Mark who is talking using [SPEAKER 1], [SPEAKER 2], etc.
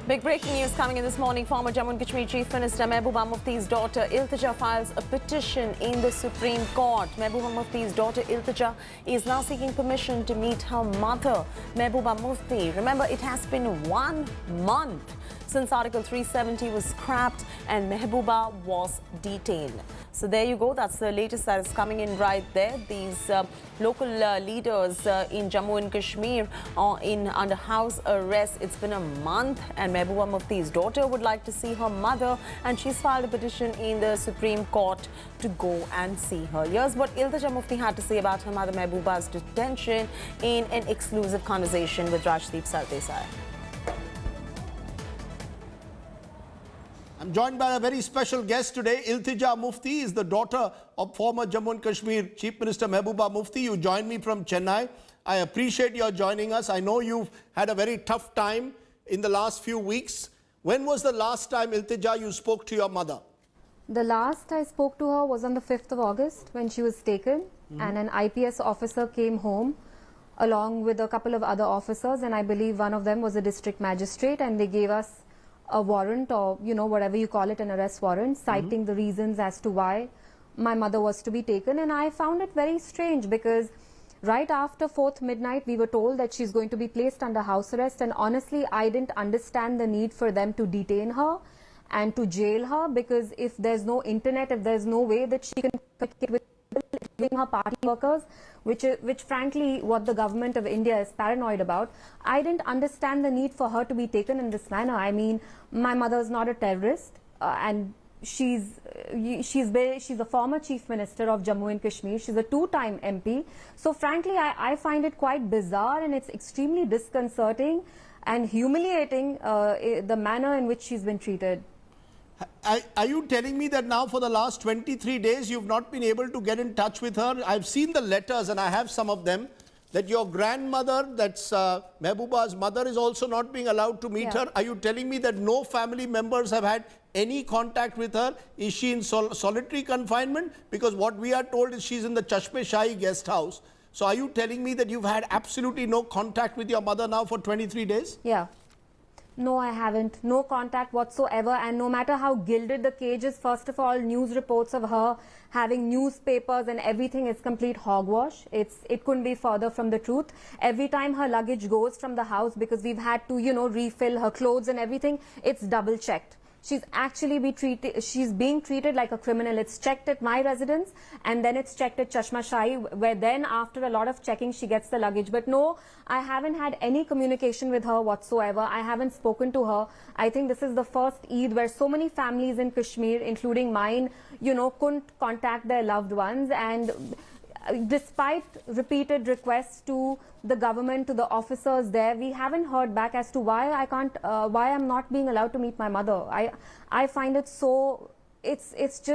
[SPEAKER 1] Big breaking news coming in this morning. Former Jammu and Kashmir Chief Minister Mehbooba Mufti's daughter Iltija files a petition in the Supreme Court. Mehbooba Mufti's daughter Iltija is now seeking permission to meet her mother, Mehbooba Mufti. Remember, it has been 1 month since Article 370 was scrapped and Mehbooba was detained. So there you go. That's the latest that is coming in right there. These local leaders in Jammu and Kashmir are under house arrest. It's been a month and Mehbooba Mufti's daughter would like to see her mother, and she's filed a petition in the Supreme Court to go and see her. Here's what Iltija Mufti had to say about her mother Mehbooba's detention in an exclusive conversation with Rajdeep Sardesai.
[SPEAKER 2] I'm joined by a very special guest today. Iltija Mufti is the daughter of former Jammu and Kashmir Chief Minister Mehbooba Mufti. You joined me from Chennai. I appreciate your joining us. I know you've had a very tough time in the last few weeks. When was the last time, Iltija, you spoke to your mother?
[SPEAKER 3] The last I spoke to her was on the 5th of August when she was taken, and an IPS officer came home along with a couple of other officers, and I believe one of them was a district magistrate, and they gave us a warrant, or whatever you call it, an arrest warrant, citing the reasons as to why my mother was to be taken. And I found it very strange because right after 4th midnight we were told that she's going to be placed under house arrest, and honestly I didn't understand the need for them to detain her and to jail her, because if there's no internet, if there's no way that she can communicate with her party workers, which frankly what the government of India is paranoid about, I didn't understand the need for her to be taken in this manner. I mean, my mother is not a terrorist, and she's a former Chief Minister of Jammu and Kashmir. She's a 2-time MP. So frankly, I find it quite bizarre, and it's extremely disconcerting and humiliating the manner in which she's been treated.
[SPEAKER 2] Are you telling me that now for the last 23 days you've not been able to get in touch with her? I've seen the letters and I have some of them, that your grandmother, that's Mehbooba's mother, is also not being allowed to meet her. Are you telling me that no family members have had any contact with her? Is she in solitary confinement? Because what we are told is she's in the Chashme Shahi guest house. So are you telling me that you've had absolutely no contact with your mother now for 23 days?
[SPEAKER 3] Yeah. No, I haven't. No contact whatsoever. And no matter how gilded the cage is, first of all, news reports of her having newspapers and everything is complete hogwash. It couldn't be further from the truth. Every time her luggage goes from the house, because we've had to, refill her clothes and everything, it's double checked. She's actually she's being treated like a criminal. It's checked at my residence and then it's checked at Chashma Shahi, where then after a lot of checking she gets the luggage. But no, I haven't had any communication with her whatsoever. I haven't spoken to her. I think this is the first Eid where so many families in Kashmir, including mine, couldn't contact their loved ones. And despite repeated requests to the government, to the officers there, we haven't heard back as to why why I'm not being allowed to meet my mother. I find it so, it's just